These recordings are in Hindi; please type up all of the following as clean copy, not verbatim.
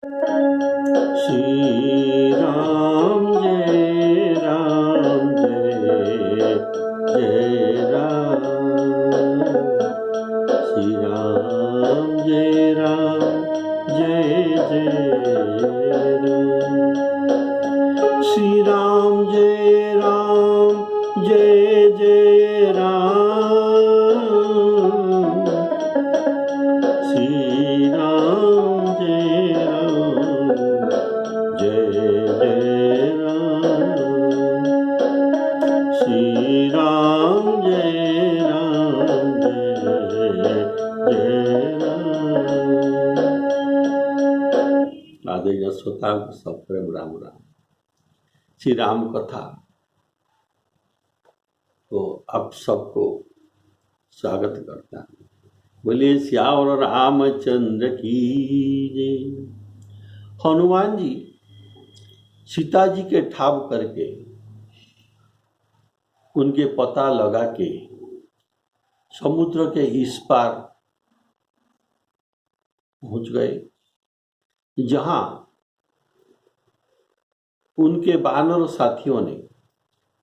श्री राम जय राम जय जय राम। श्री राम जय राम जय जय राम। श्री राम जय राम जय जय राम। श्री राम जय राम जय जय राम। श्री राम जय राम जय जय राम। आदरणीय श्रोताओं को सब प्रेम राम राम। श्री राम कथा तो आप सबको स्वागत करता हूँ। बोलिए श्यावर रामचंद्र की जय। हनुमान जी सीता जी के ठाव करके उनके पता लगा के समुद्र के इस पार पहुंच गए, जहां उनके वानर साथियों ने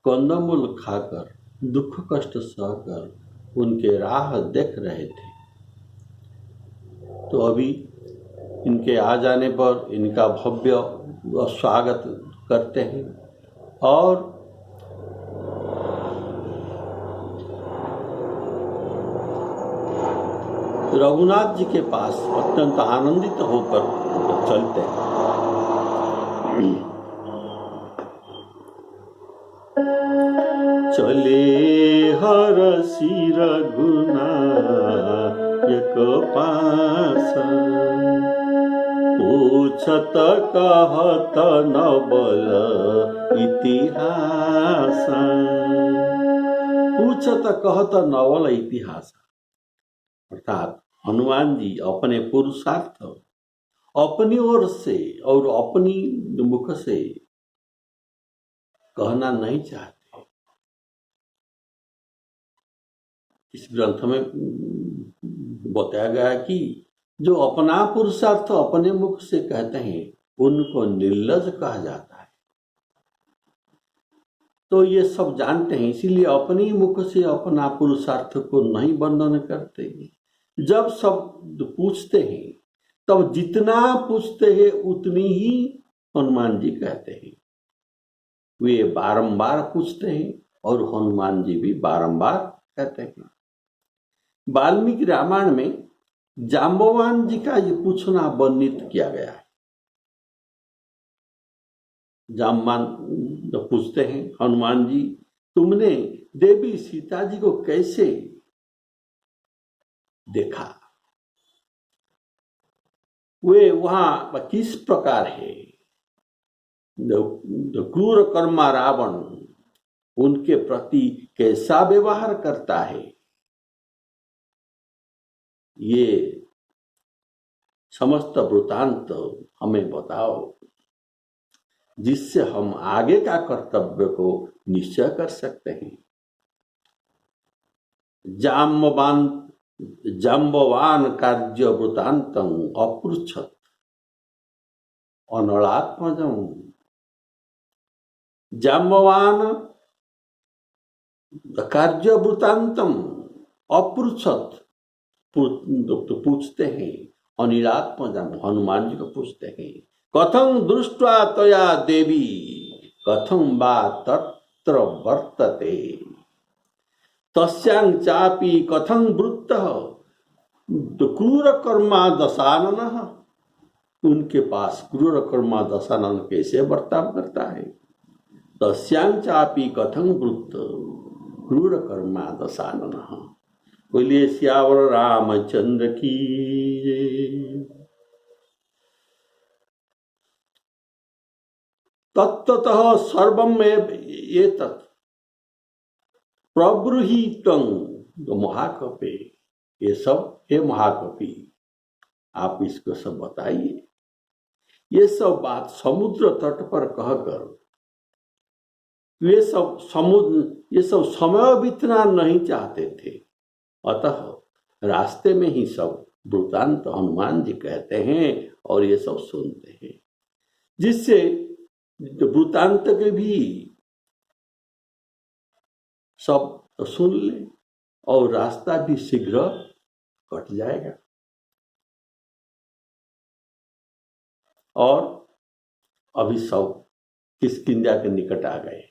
कंदमूल खाकर दुख कष्ट सहकर उनके राह देख रहे थे। तो अभी इनके आ जाने पर इनका भव्य स्वागत करते हैं और रघुनाथ जी के पास अत्यंत आनंदित होकर चलते हैं। चले हरषि रघुनायक पास, पूछत कहत नवल इतिहास। पूछत कहत नवल इतिहास अर्थात हनुमान जी अपने पुरुषार्थ अपनी ओर से और अपनी मुख से कहना नहीं चाहते। इस ग्रंथ में बताया गया है कि जो अपना पुरुषार्थ अपने मुख से कहते हैं उनको निर्लज कहा जाता है। तो ये सब जानते हैं, इसीलिए अपनी मुख से अपना पुरुषार्थ को नहीं वर्णन करते। जब सब पूछते हैं तब जितना पूछते हैं उतनी ही हनुमान जी कहते हैं। वे बारंबार पूछते हैं और हनुमान जी भी बारंबार कहते हैं। वाल्मीकि रामायण में जाम्बवान जी का ये पूछना वर्णित किया गया है। जाम्बान पूछते हैं हनुमान जी, तुमने देवी सीता जी को कैसे देखा? वे वहां किस प्रकार है? क्रूर कर्मा रावण उनके प्रति कैसा व्यवहार करता है? ये समस्त वृतांत हमें बताओ, जिससे हम आगे का कर्तव्य को निश्चय कर सकते हैं। जाम्बवान कार्य वृतांतं अपृच्छत् अनलात्मजं। जाम्बवान कार्य वृतांतम अपृच्छत् पूछते हैं। अनिलात्मजं हनुमान जी को पूछते हैं, कथं दृष्ट्वा तया देवी कथं वा तत्र वर्तते तस्यां चापि कथं वृत्तः क्रूर कर्मा दशाननः। उनके पास क्रूर कर्मा दशानन कैसे बर्ताव करता है? तस्यां चापि कथं वृत्त क्रूर कर्मा दशाननः। बोलिए श्यावर रामचंद्र की जय। तत्ततः सर्वमेव एतत् प्रब्रूहितं महाकपे। ये सब हे महाकपि आप इसको सब बताइए। ये सब बात समुद्र तट पर कहकर ये सब समय बीतना नहीं चाहते थे। अतः रास्ते में ही सब वृत्तांत हनुमान जी कहते हैं और ये सब सुनते हैं, जिससे वृत्तांत के भी सब सुन ले और रास्ता भी शीघ्र कट जाएगा। और अभी सब किष्किंधा के निकट आ गए।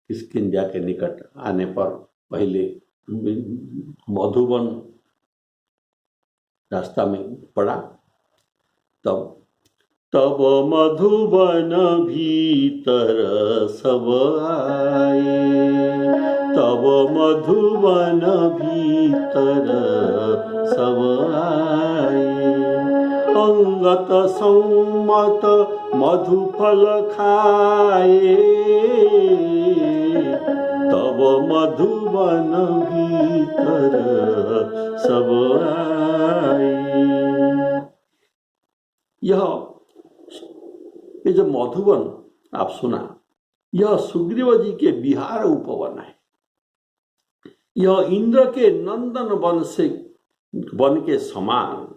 किष्किंधा के निकट आने पर पहले मधुबन रास्ता में पड़ा। तब मधुबन भीतर सब आए, तब मधुबन भीतर सब आए। अंगत सम्मत मधुफल खाए, तब मधुबन भीतर सब आए। ये जो मधुबन आप सुना, यह सुग्रीव जी के विहार उपवन है। यह इंद्र के नंदन वन के समान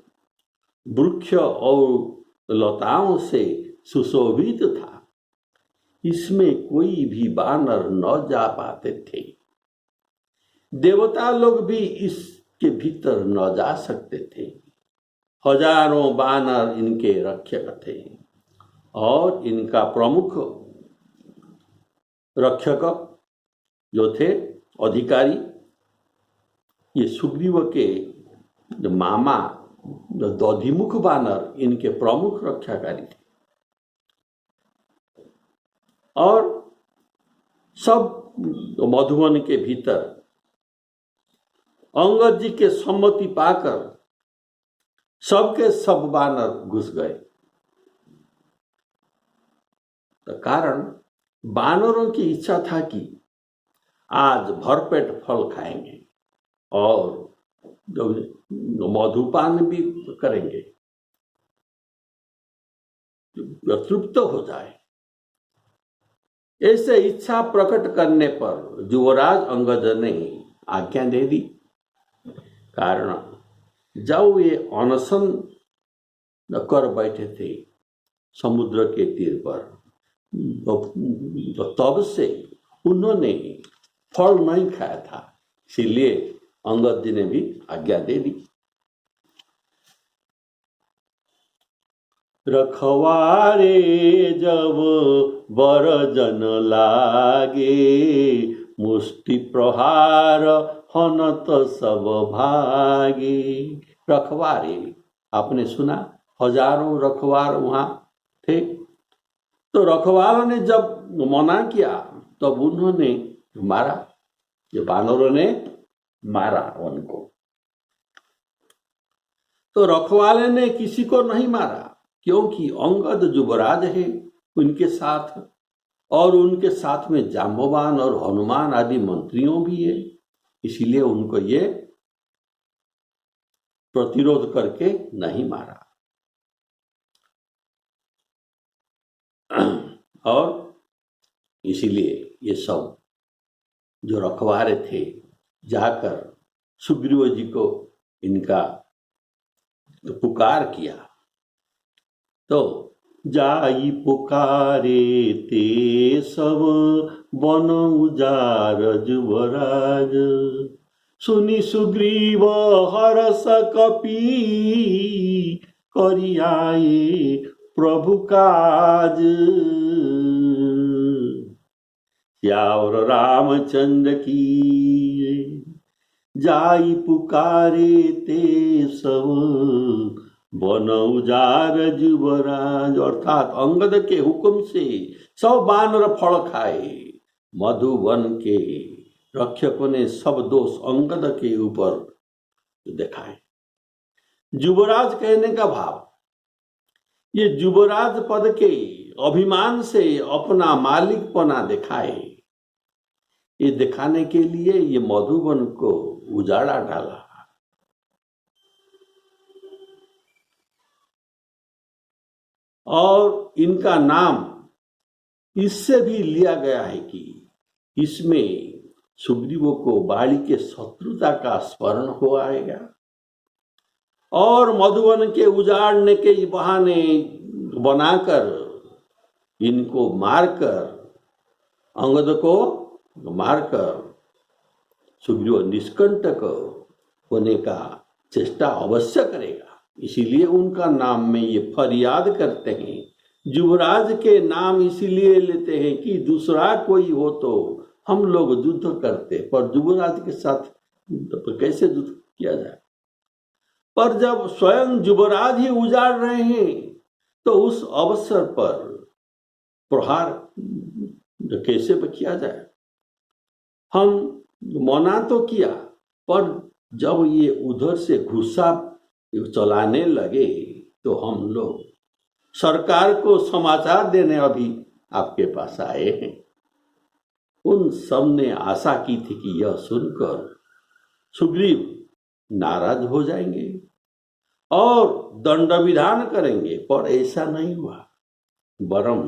वृक्ष और लताओं से सुशोभित था। इसमें कोई भी बानर न जा पाते थे। देवता लोग भी इसके भीतर न जा सकते थे। हजारों बानर इनके रक्षक थे और इनका प्रमुख रक्षक जो थे अधिकारी, ये सुग्रीव के मामा दधिमुख बानर इनके प्रमुख रक्षाकारी थे। और सब मधुबन के भीतर अंगद जी के सम्मति पाकर सबके सब बानर घुस गए। तो कारण बानरों की इच्छा था कि आज भरपेट फल खाएंगे और मधुपान भी करेंगे, तृप्त हो जाए। ऐसे इच्छा प्रकट करने पर युवराज अंगद ने आज्ञा दे दी। कारण जब ये अनशन कर बैठे थे समुद्र के तीर पर, तो तब से उन्होंने फल नहीं खाया था, इसीलिए अंगद जी ने भी आज्ञा दे दी। रखवारे जब बरजन लागे, मुष्टि प्रहार हनत सब भागे। रखवारे आपने सुना, हजारों रखवार वहां थे। तो रखवारों ने जब मना किया तब उन्होंने मारा, ये बानरों ने मारा उनको। तो रखवाले ने किसी को नहीं मारा, क्योंकि अंगद युवराज है उनके साथ, और उनके साथ में जाम्बवान और हनुमान आदि मंत्रियों भी है, इसीलिए उनको ये प्रतिरोध करके नहीं मारा। और इसीलिए ये सब जो रखवारे थे जाकर सुग्रीव जी को इनका पुकार किया। तो जाई पुकारे ते सब वन उजार युवराज, सुनी सुग्रीव हरस कपि करि आए प्रभु काज। श्यावर रामचंद्र की जाई पुकारे ते सब वन उजार युवराज। अर्थात अंगद के हुक्म से सब बानर फल खाए। मधुवन के रक्षकों ने सब दोष अंगद के ऊपर दिखाए। युवराज कहने का भाव, ये युवराज पद के अभिमान से अपना मालिकपना दिखाए। ये दिखाने के लिए ये मधुबन को उजाड़ा डाला। और इनका नाम इससे भी लिया गया है कि इसमें सुग्रीव को बाली के शत्रुता का स्मरण हो आएगा। और मधुवन के उजाड़ने के बहाने बनाकर इनको मारकर, अंगद को मारकर सुग्रीव निष्कंटक होने का चेष्टा अवश्य करेगा। इसीलिए उनका नाम में ये फरियाद करते हैं। युवराज के नाम इसीलिए लेते हैं कि दूसरा कोई हो तो हम लोग युद्ध करते, पर युवराज के साथ कैसे युद्ध किया जाए। पर जब स्वयं युवराज ही उजाड़ रहे हैं तो उस अवसर पर प्रहार कैसे किया जाए। हम मना तो किया, पर जब ये उधर से गुस्सा चलाने लगे तो हम लोग सरकार को समाचार देने अभी आपके पास आए हैं। उन सब ने आशा की थी कि यह सुनकर सुग्रीव नाराज हो जाएंगे और दंड विधान करेंगे, पर ऐसा नहीं हुआ। वरम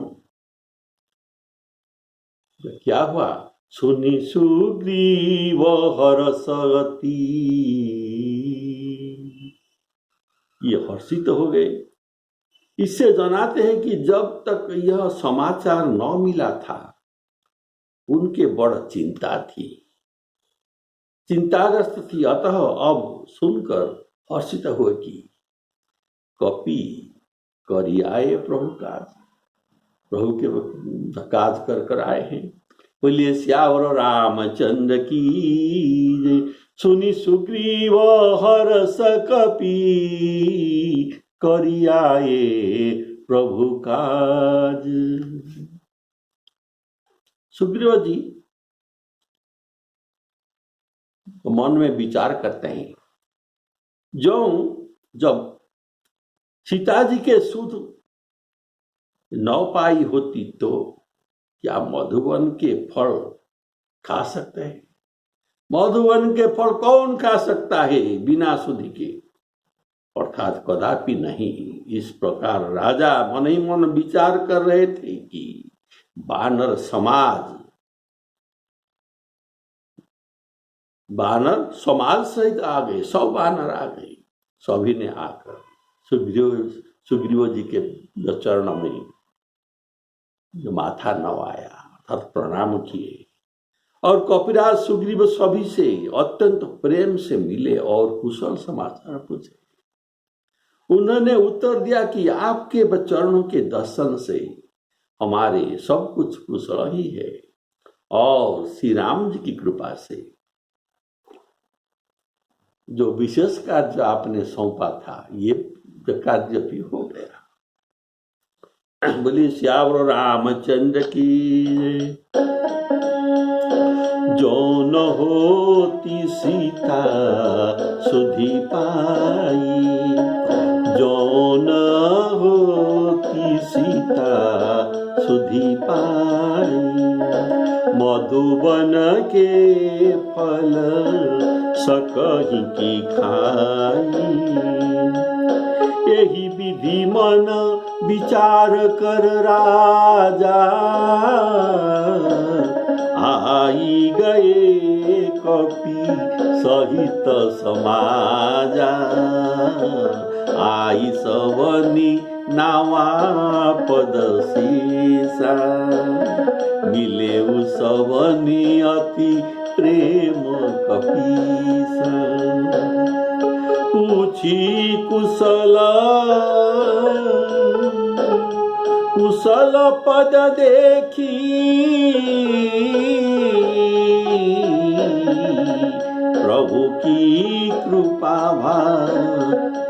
क्या हुआ? सुनि सुग्रीव हर्षति, ये हर्षित हो गए। इससे जनाते हैं कि जब तक यह समाचार न मिला था उनके बड़ चिंता थी, चिंताग्रस्त थी। अतः अब सुनकर हर्षित हुए कि कपि करी आए प्रभु काज, प्रभु के काज कर आए हैं। बोलिए श्यावर रामचंद्र की, सुनि सुग्रीव हर्ष कपि करी आए प्रभु काज। सुग्रीव जी मन में विचार करते हैं, जो जब सीता जी के सुध नौ पाई होती तो क्या मधुवन के फल खा सकते हैं? मधुवन के फल कौन खा सकता है बिना सुधि के? अर्थात कदापि नहीं। इस प्रकार राजा मन ही मन विचार कर रहे थे कि वानर समाज सहित आ गए, सब वानर आ गए। सभी ने आकर सुग्रीव जी के चरण में माथा नवाया अर्थात प्रणाम किए, और कपिराज सुग्रीव सभी से अत्यंत प्रेम से मिले और कुशल समाचार पूछे। उन्होंने उत्तर दिया कि आपके चरणों के दर्शन से हमारे सब कुछ कुशल ही है, और श्री राम जी की कृपा से जो विशेष कार्य आपने सौंपा था ये कार्य भी हो गया। बोलिए श्यावर रामचंद्र की, जो न होती सीता सुधि पाई, जो न होती सीता सुधि पाई, मधुबन के फल सकहि की खाई। यही विधि मन विचार कर राजा, आई गए कपि सहित समाजा, आई सवनी नावा पद शीसा, मिले सवनी अति प्रेम कपीसा। पूछी कुशल पद देखी, प्रभु की कृपा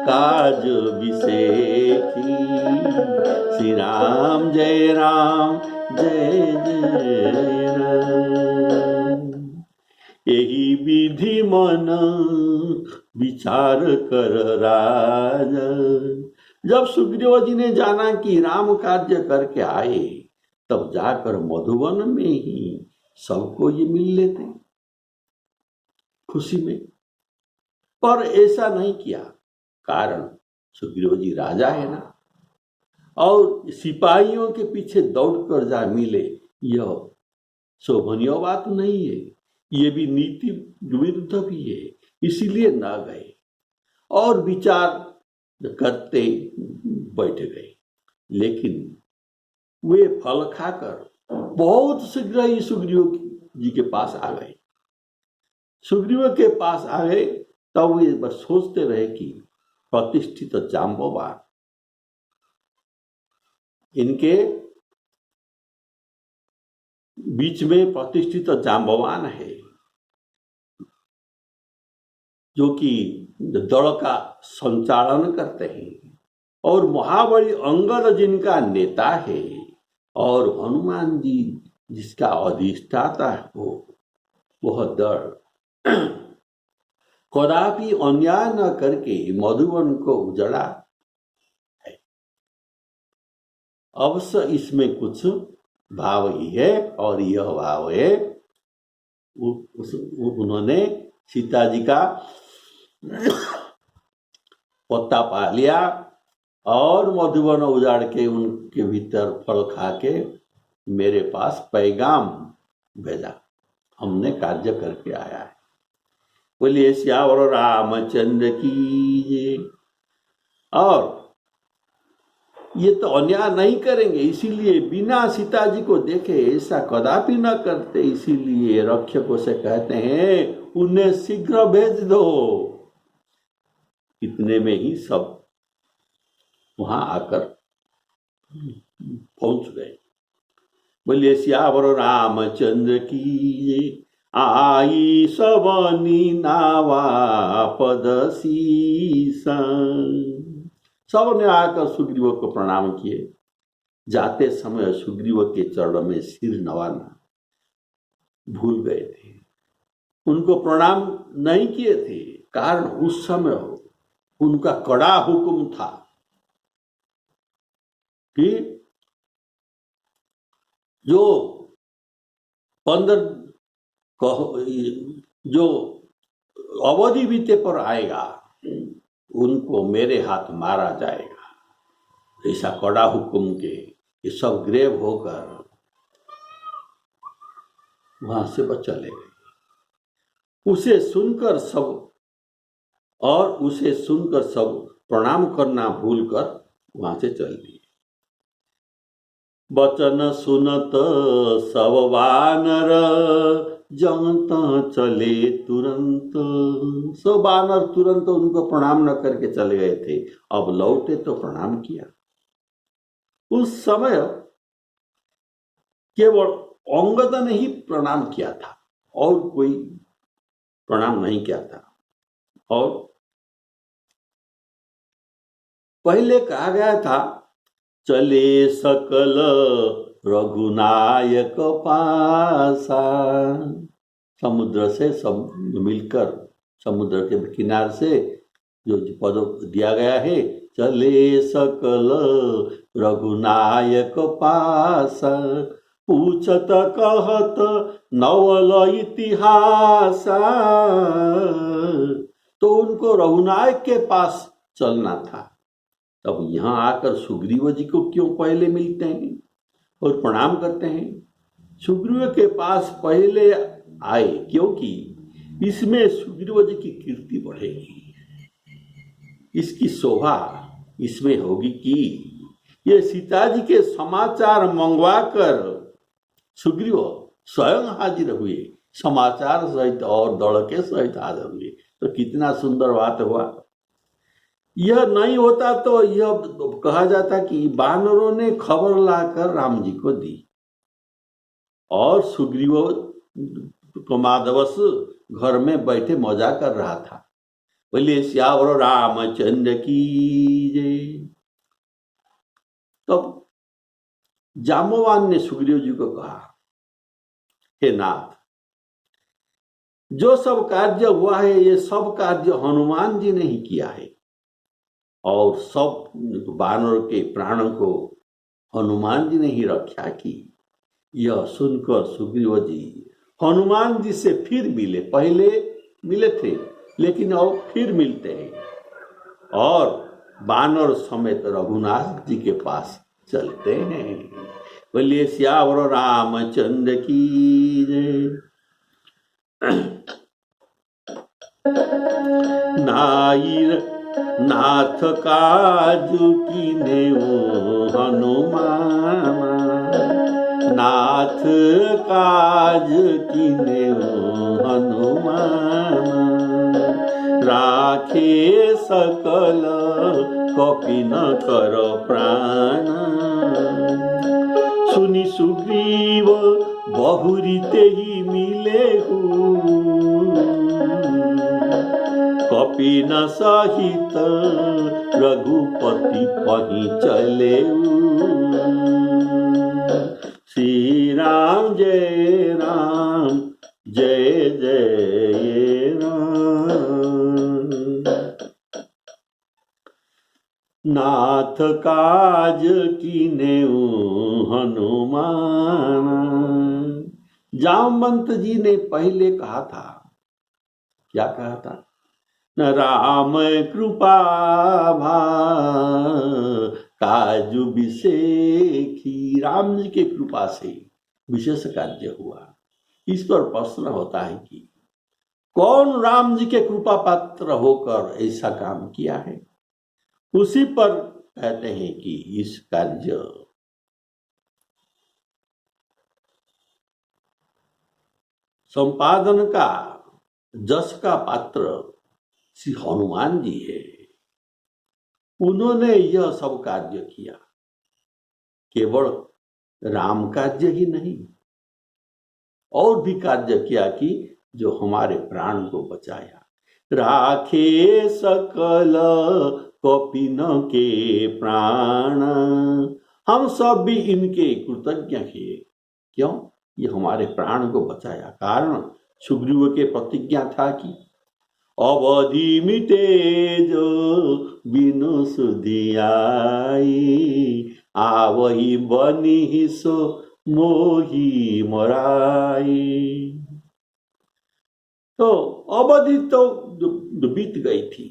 काज विषेखी। श्री राम जय राम जय जय राम। यही विधि मन विचार कर राजा। जब सुग्रीव जी ने जाना कि राम कार्य करके आए, तब जाकर मधुवन में ही सबको ये मिल लेते खुशी में, पर ऐसा नहीं किया। कारण सुग्रीव जी राजा है ना, और सिपाहियों के पीछे दौड़कर जा मिले, यह शोभनीय बात नहीं है। ये भी नीति विरुद्ध भी है, इसीलिए ना गए। और विचार करते बैठ गए। लेकिन वे फल खाकर बहुत शीघ्र ही सुग्रीव जी के पास आ गए। सुग्रीव के पास आ गए तब वे बस सोचते रहे कि प्रतिष्ठित जाम्बवान, इनके बीच में प्रतिष्ठित जाम्बवान है जो कि दल का संचालन करते हैं, और महाबली अंगद जिनका नेता है, और हनुमान जी जिसका अधिष्ठाता हो, वह दल कदापि अन्याय न करके मधुवन को उजड़ा है। अवश्य इसमें कुछ भाव ही है, और यह भाव है उन्होंने सीता जी का पत्ता पा लिया और मधुवन उजाड़ के उनके भीतर फल खा के मेरे पास पैगाम भेजा, हमने कार्य करके आया है। बोलिए सियावर रामचंद्र की जय। और ये तो अन्याय नहीं करेंगे, इसीलिए बिना सीता जी को देखे ऐसा कदापि न करते, इसीलिए रक्षकों से कहते हैं उन्हें शीघ्र भेज दो। इतने में ही सब वहां आकर पहुंच गए। बोलिए सियावर रामचंद्र की, आई सबनी नावा पद शीसा। सबने आकर सुग्रीव को प्रणाम किए। जाते समय सुग्रीव के चरणों में सिर नवाना भूल गए थे, उनको प्रणाम नहीं किए थे, कारण उस समय उनका कड़ा हुक्म था कि जो 15 जो अवधि बीते पर आएगा उनको मेरे हाथ मारा जाएगा। ऐसा कड़ा हुक्म के ये सब ग्रेव होकर वहां से बच चले गए। उसे सुनकर सब प्रणाम करना भूलकर वहां से चल दिए। वचन सुनत सब वानर, जंता चले तुरंत। सब वानर तुरंत उनको प्रणाम न करके चले गए थे, अब लौटे तो प्रणाम किया। उस समय केवल अंगद ने ही प्रणाम किया था और कोई प्रणाम नहीं किया था। और पहले कहा गया था चले सकल रघुनायक पासा। समुद्र से सब मिलकर, समुद्र के किनारे से जो पद दिया गया है, चले सकल रघुनायक पासा, पूछत कहत नवल इतिहासा। तो उनको रघुनायक के पास चलना था। तब यहाँ आकर सुग्रीव जी को क्यों पहले मिलते हैं और प्रणाम करते हैं? सुग्रीव के पास पहले आए क्योंकि इसमें सुग्रीव जी की कीर्ति बढ़ेगी, इसकी शोभा इसमें होगी कि ये सीता जी के समाचार मंगवाकर सुग्रीव स्वयं हाजिर हुए, समाचार सहित और दौड़ के सहित हाजिर हुए। तो कितना सुंदर बात हुआ। यह नहीं होता तो यह कहा जाता कि वानरों ने खबर लाकर राम जी को दी और सुग्रीव प्रमादवश घर में बैठे मजा कर रहा था। बोलिए सियावर रामचंद्र की जय। तब जाम्बवान ने सुग्रीव जी को कहा, हे नाथ, जो सब कार्य हुआ है ये सब कार्य हनुमान जी ने ही किया है और सब वानर के प्राणों को हनुमान जी ने ही रक्षा की। यह सुनकर सुग्रीव जी हनुमान जी से फिर मिले। पहले मिले थे लेकिन अब फिर मिलते हैं और वानर समेत रघुनाथ जी के पास चलते हैं। बोलिए सियावर रामचंद्र की जय। नाई नाथ काजु कीन्हेउ हनुमान, नाथ काज कीन्हेउ हनुमान, राखे सकल कपि न कर प्राण, सुनि सुग्रीव बहुरी तेहि मिलेहु, कपि न सहित रघुपति पहि चलेउ। श्री राम जय राम जय जय राम। नाथ काज कीन्हेउ हनुमान। जामवंत जी ने पहले कहा था, क्या कहा था? न राम कृपा भा काजु विशेखी, राम जी के कृपा से विशेष कार्य हुआ। इस पर प्रश्न होता है कि कौन राम जी के कृपा पात्र होकर ऐसा काम किया है? उसी पर कहते हैं कि इस कार्य संपादन का जस का पात्र श्री हनुमान जी है। उन्होंने यह सब कार्य किया, केवल राम कार्य ही नहीं, और भी कार्य किया कि जो हमारे प्राण को बचाया। राखे सकल कपि न के प्राण, हम सब भी इनके कृतज्ञ हैं। क्यों? ये हमारे प्राण को बचाया। कारण सुग्रीव के प्रतिज्ञा था कि अवधि मिटे जो बिनु सुधियाई, आवही बनी सो मोही मराई। तो अवधि तो बीत गई थी,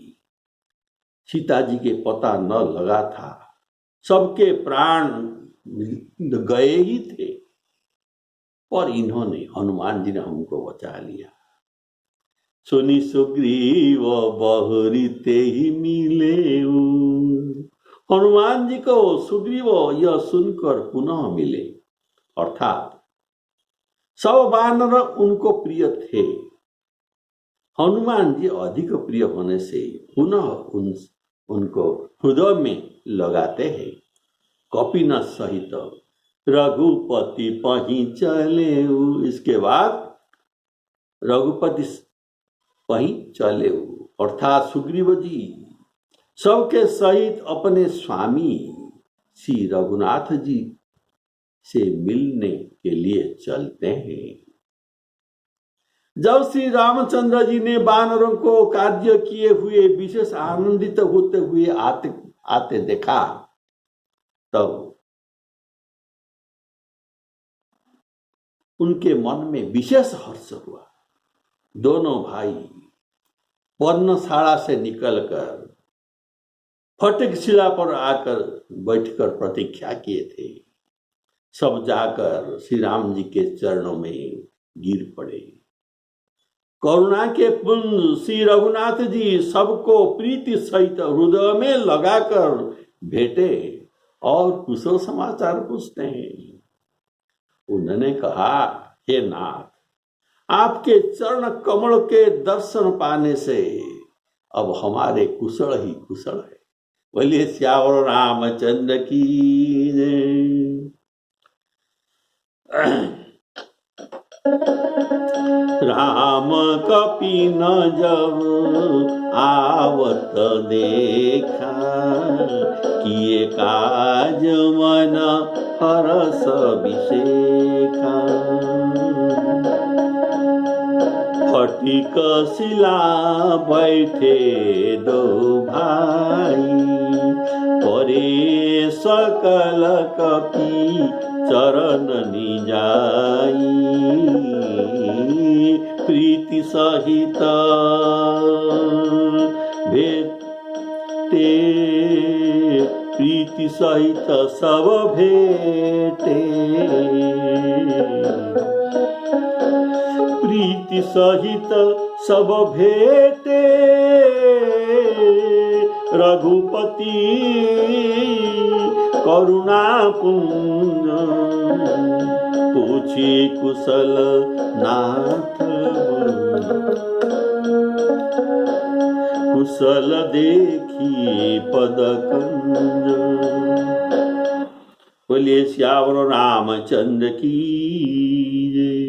सीता जी के पता न लगा था, सबके प्राण गए ही थे, पर इन्होंने, हनुमान जी ने हमको बचा लिया। सुनि सुग्रीव बहुरी तेहि मिलेउ, हनुमान जी को सुग्रीव यह सुनकर पुनः मिले, अर्थात सब वानर उनको प्रिय थे। हनुमान जी अधिक प्रिय होने से पुनः उनको हृदय में लगाते हैं। कपि न सहित रघुपति पहि चलेउ, इसके बाद रघुपति पहि चलेउ, अर्थात सुग्रीव जी सबके सहित अपने स्वामी श्री रघुनाथ जी से मिलने के लिए चलते हैं। जब श्री रामचंद्र जी ने वानरों को कार्य किए हुए विशेष आनंदित होते हुए आते देखा, तब उनके मन में विशेष हर्ष हुआ। दोनों भाई पर्णशाला से निकलकर फटिक शिला पर आकर बैठकर प्रतीक्षा किए थे। सब जाकर श्री राम जी के चरणों में गिर पड़े। करुणा के पुंज श्री रघुनाथ जी सबको प्रीति सहित हृदय में लगाकर भेटे और कुशल समाचार पूछते हैं। उन्होंने कहा, हे नाथ, आपके चरण कमल के दर्शन पाने से अब हमारे कुशल ही कुशल है। बोलिए श्यावर रामचंद्र की जय। राम कपि न जब आवत देखा, किए काज मन हरस विशेखा। फटिक शिला बैठे दो भाई, परे सकल कपि चरण निजाई। प्रीति सहित भेटे, प्रीति सहित सब भेटे। प्रीति सहित सब भेटे, रघुपति करुणा पुंज पूछी कुशल नाथ कुशल देखी पद कंज। बोलिए श्यावर रामचंद्र की जय।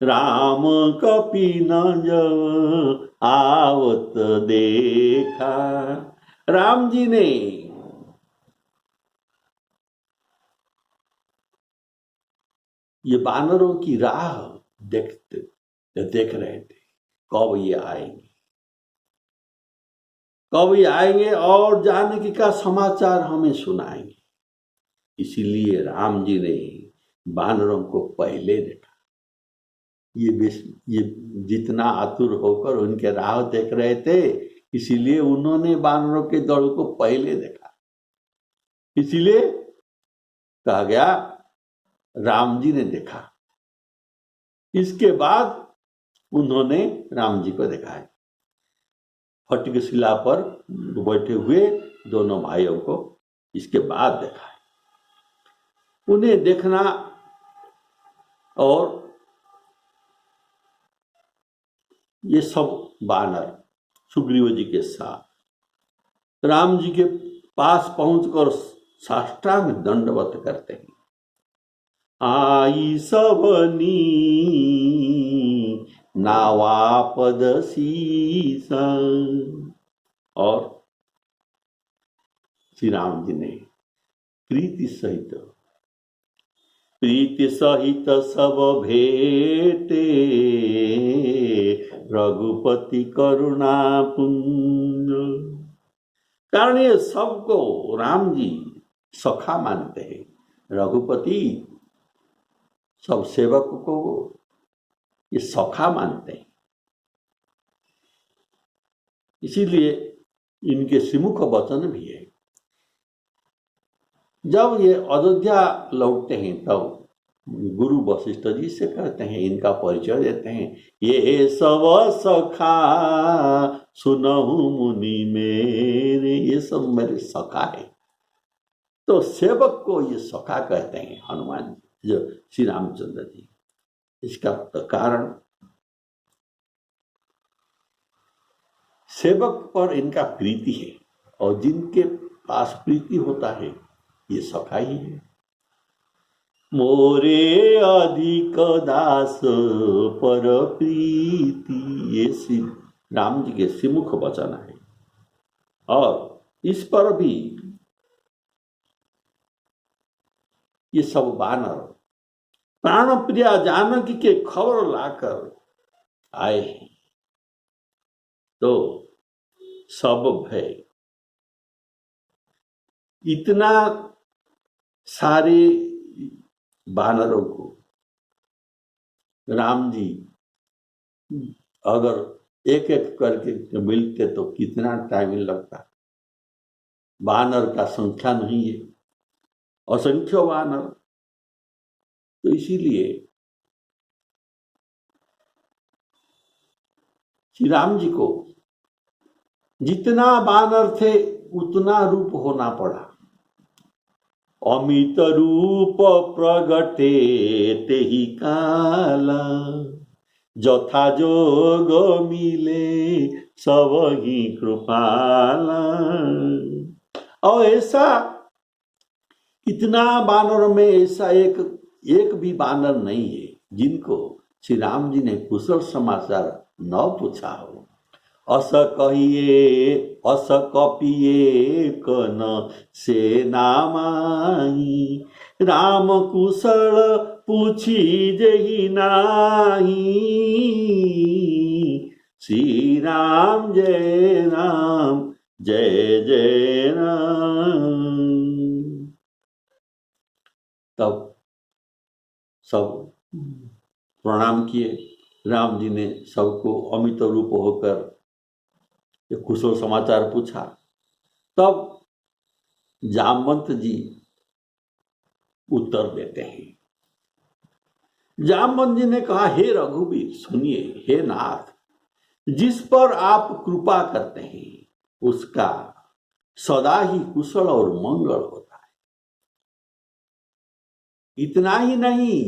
राम कपि न जब आवत देखा। राम जी ने ये बानरों की राह देख रहे थे, कब ये आएंगे, कब ये आएंगे और जानकी का समाचार हमें सुनाएंगे। इसीलिए राम जी ने बानरों को पहले देखा। ये जितना आतुर होकर उनके राह देख रहे थे, इसीलिए उन्होंने बानरों के दल को पहले देखा। इसीलिए कहा गया राम जी ने देखा। इसके बाद उन्होंने राम जी को देखा है। फटिक शिला पर बैठे हुए दोनों भाइयों को इसके बाद देखा है। उन्हें देखना और ये सब बानर सुग्रीव जी के साथ राम जी के पास पहुंचकर साष्टांग दंडवत करते हैं। आई सबनी नावापद सीसा। और श्री राम जी ने प्रीति सहित सब भेटे रघुपति करुणा पुंज। कारण ये सबको राम जी सखा मानते हैं। रघुपति सब सेवक को ये सखा मानते हैं। इसीलिए इनके श्रीमुख वचन भी है। जब ये अयोध्या लौटते हैं तब गुरु वशिष्ठ जी से कहते हैं, इनका परिचय देते हैं। ये सब सखा सुनहु मुनि मेरे, ये सब मेरे सखा है। तो सेवक को ये सखा कहते हैं हनुमान जी, जो श्री रामचंद्र जी। इसका कारण सेवक पर इनका प्रीति है, और जिनके पास प्रीति होता है ये सखा ही है। मोरे अधिक दास पर प्रीति, ये श्री राम जी के श्रीमुख वचन है। और इस पर भी ये सब बानर प्राण प्रिया जानकी के खबर लाकर आए हैं। तो सब भय, इतना सारे बानरों को राम जी अगर एक एक करके मिलते तो कितना टाइम लगता। बानर का संख्या नहीं है, असंख्य बानर। तो इसीलिए श्री राम जी को जितना बानर थे उतना रूप होना पड़ा। अमित रूप प्रगटे तेहि काला, जथा जोग मिले सब ही कृपाला। और ऐसा इतना बानर में ऐसा एक भी बानर नहीं है जिनको श्री राम जी ने कुशल समाचार न पूछा हो। अस कहिए अस कपिए कन से नामाही, राम कुशल पूछी जही नाही। श्री राम जय राम जय जय राम। तब सब प्रणाम किए। राम जी ने सबको अमित रूप होकर कुशल समाचार पूछा। तब जामवंत जी उत्तर देते हैं। जामवंत जी ने कहा, हे रघुवीर सुनिए, हे नाथ, जिस पर आप कृपा करते हैं उसका सदा ही कुशल और मंगल होता है। इतना ही नहीं,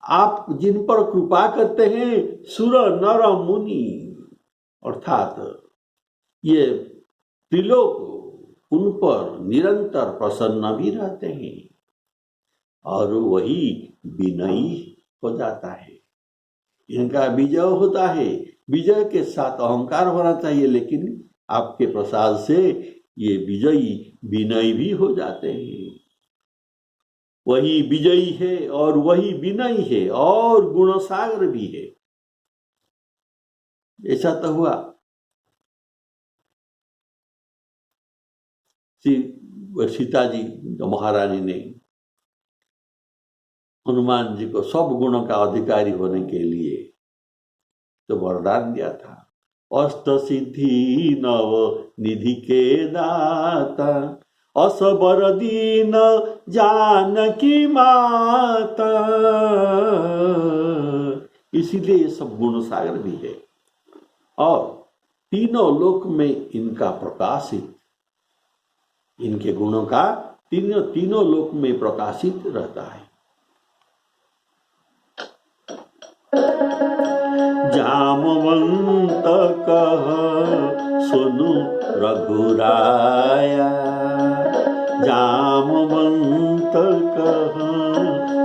आप जिन पर कृपा करते हैं सुर नर मुनि, अर्थात ये त्रिलोक उन पर निरंतर प्रसन्न भी रहते हैं और वही विनयी हो जाता है। इनका विजय होता है, विजय के साथ अहंकार होना चाहिए, लेकिन आपके प्रसाद से ये विजयी विनयी भी हो जाते हैं। वही विजयी है और वही विनयी है और गुणसागर भी है। ऐसा तो हुआ सीता जी महारानी ने हनुमान जी को सब गुणों का अधिकारी होने के लिए तो वरदान दिया था। अष्ट सिद्धि नव निधि के दाता, असबर दीन जानकी माता। इसीलिए ये सब गुण सागर भी है और तीनों लोक में इनका प्रकाशित, इनके गुणों का तीनों लोक में प्रकाशित रहता है। जामवंत कह सुनु रघुराया, जामवंत कह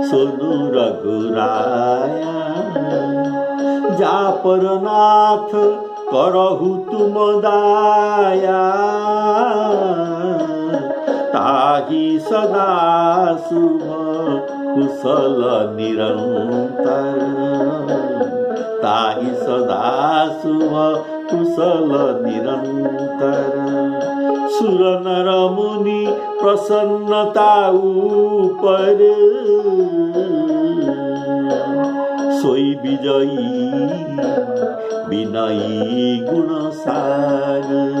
सुनु रघुराया। जा पर नाथ करहु तुम दाया, ताहि सदा शुभ कुशल निरंतर, ताहि सदा शुभ कुशल निरंतर। सुर नर मुनि प्रसन्नता ऊपर, सोई विजयी विनयी गुणसागर।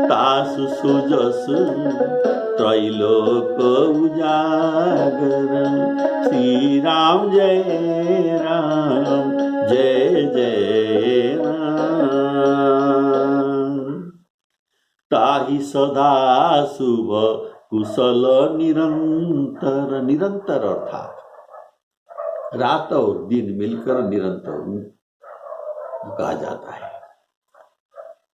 तासु सुजस त्रैलोक उजागर, श्री राम जय राम जय जय राम। ताहि सदा शुभ कुशल निरंतर, निरंतर अर्थात रात और दिन मिलकर निरंतर कहा जाता है।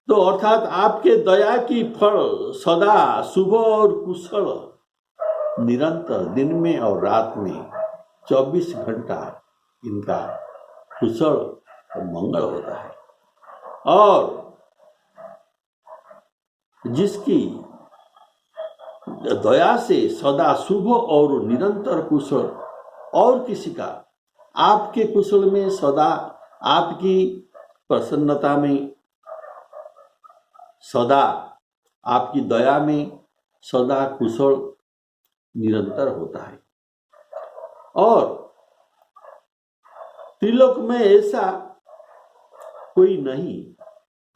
तो अर्थात आपके दया की फल सदा शुभ और कुशल निरंतर दिन में और रात में 24 घंटा इनका कुशल और मंगल होता है। और जिसकी दया से सदा शुभ और निरंतर कुशल, और किसी का आपके कुशल में सदा, आपकी प्रसन्नता में सदा, आपकी दया में सदा कुशल निरंतर होता है। और त्रिलोक में ऐसा कोई नहीं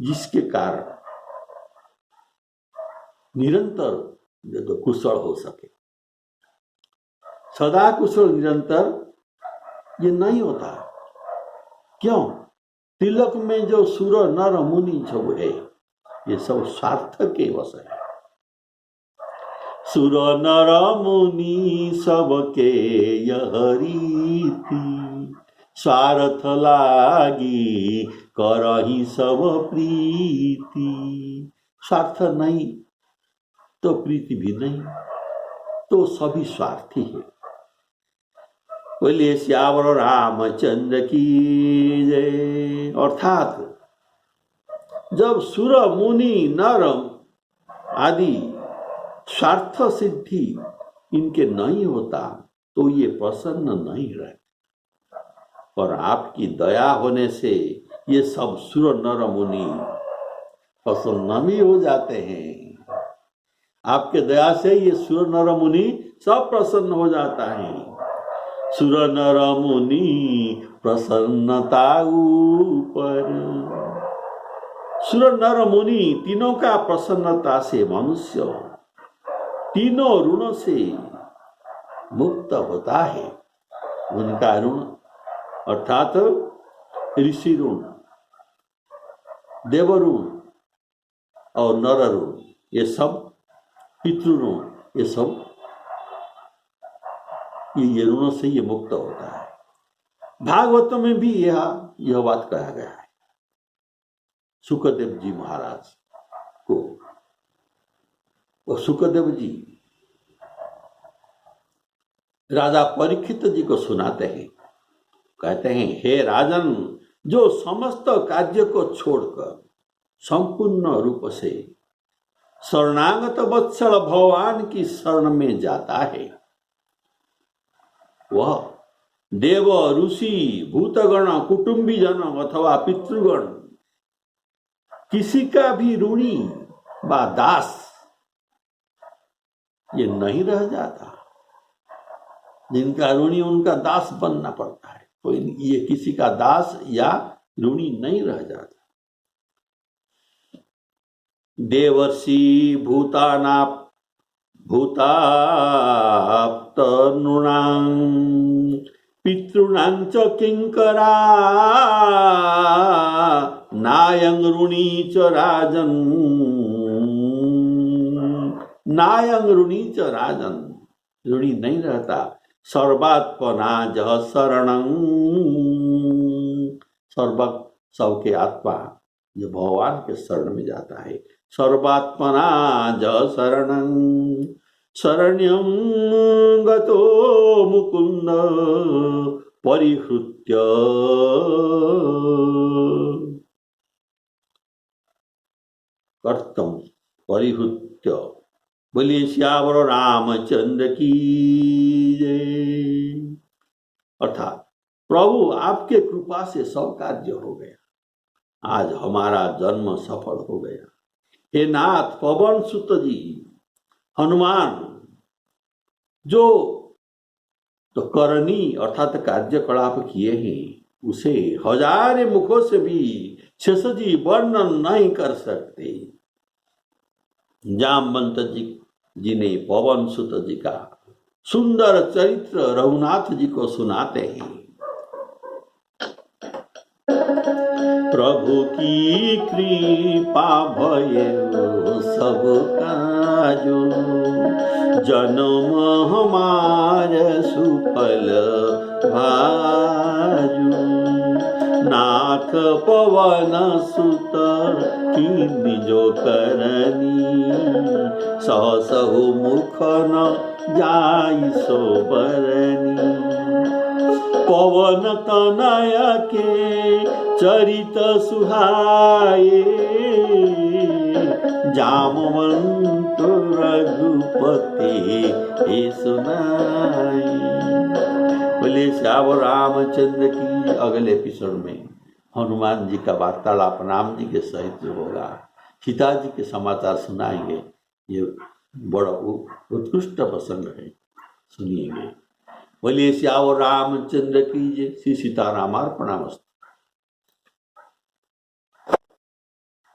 जिसके कारण निरंतर कुशल हो सके। सदा कुशल निरंतर ये नहीं होता। क्यों? त्रिलोक में जो सुर नर मुनि सब है, ये सब स्वार्थ के वश है। सुर नर मुनि सबके यह रीति, स्वार्थ लागी करही सब प्रीति। स्वार्थ नहीं तो प्रीति भी नहीं, तो सभी स्वार्थी है। बोलिए श्यावर रामचंद्र की जय। अर्थात जब सुर मुनि नर आदि स्वार्थ सिद्धि इनके नहीं होता तो ये प्रसन्न नहीं रहते, और आपकी दया होने से ये सब सुर नर मुनि प्रसन्न भी हो जाते हैं। आपके दया से ये सुर नर मुनि सब प्रसन्न हो जाता है। सुर नर मुनि प्रसन्नता ऊपर, सुर नर मुनि तीनों का प्रसन्नता से मनुष्य तीनों ऋणों से मुक्त होता है। उनका ऋण अर्थात ऋषि ऋण, देव ऋण और नर ऋण, ये सब पितृऋण, ये सब ये ऋणों से ये मुक्त होता है। भागवत में भी यह बात कहा गया है सुखदेव जी महाराज को। और सुखदेव जी राजा परीक्षित जी को सुनाते हैं, कहते हैं, हे राजन, जो समस्त कार्य को छोड़कर संपूर्ण रूप से शरणागत वत्सल भगवान की शरण में जाता है, वह देव, ऋषि, भूतगण, कुटुंबीजन अथवा पितृगण किसी का भी ऋणी व दास ये नहीं रह जाता। जिनका ऋणी उनका दास बनना पड़ता है, तो ये किसी का दास या ऋणी नहीं रह जाता। देवर्षि भूताप्त नृणां पितॄणां च किंकरा नायं ऋणी च राजन्, नायं ऋणी च राजन्, ऋणी नहीं रहता। सर्वात्मना जह शरणं, सबके आत्मा जो भगवान के शरण में जाता है। सर्वात्मना जह शरणं शरण्यं गतो मुकुंद परिहृत्य, कर्तम परिहृत्य। बोलिए श्यावर रामचंद्र की जय। अर्थात प्रभु आपके कृपा से सब कार्य हो गया, आज हमारा जन्म सफल हो गया। हे नाथ पवन सुत जी, हनुमान जो तो करनी अर्थात कार्यकलाप किए हैं उसे हजारे मुखों से भी शेष जी वर्णन नहीं कर सकते। जामवंत जी ने पवन सुत जी का सुंदर चरित्र रघुनाथ जी को सुनाते हैं। प्रभु की कृपा भये सब काजो, जन्म हमार सुफल भाजो। नाथ पवन सुत की जो करनी, सहसहु मुख न जाई सो बरनी। पवन तनय के चरित सुहाए, जामवंत रघुपति हे सुनाए। बोले श्यावर रामचंद्र की। अगले एपिसोड में हनुमान जी का वार्तालाप राम जी के सहित होगा, सीता जी के समाचार सुनाएंगे। ये बड़ा उत्कृष्ट प्रसंग है, सुनिएंगे। बोलिए श्यावर रामचंद्र की जय। श्री सीतारामार्पणमस्तु।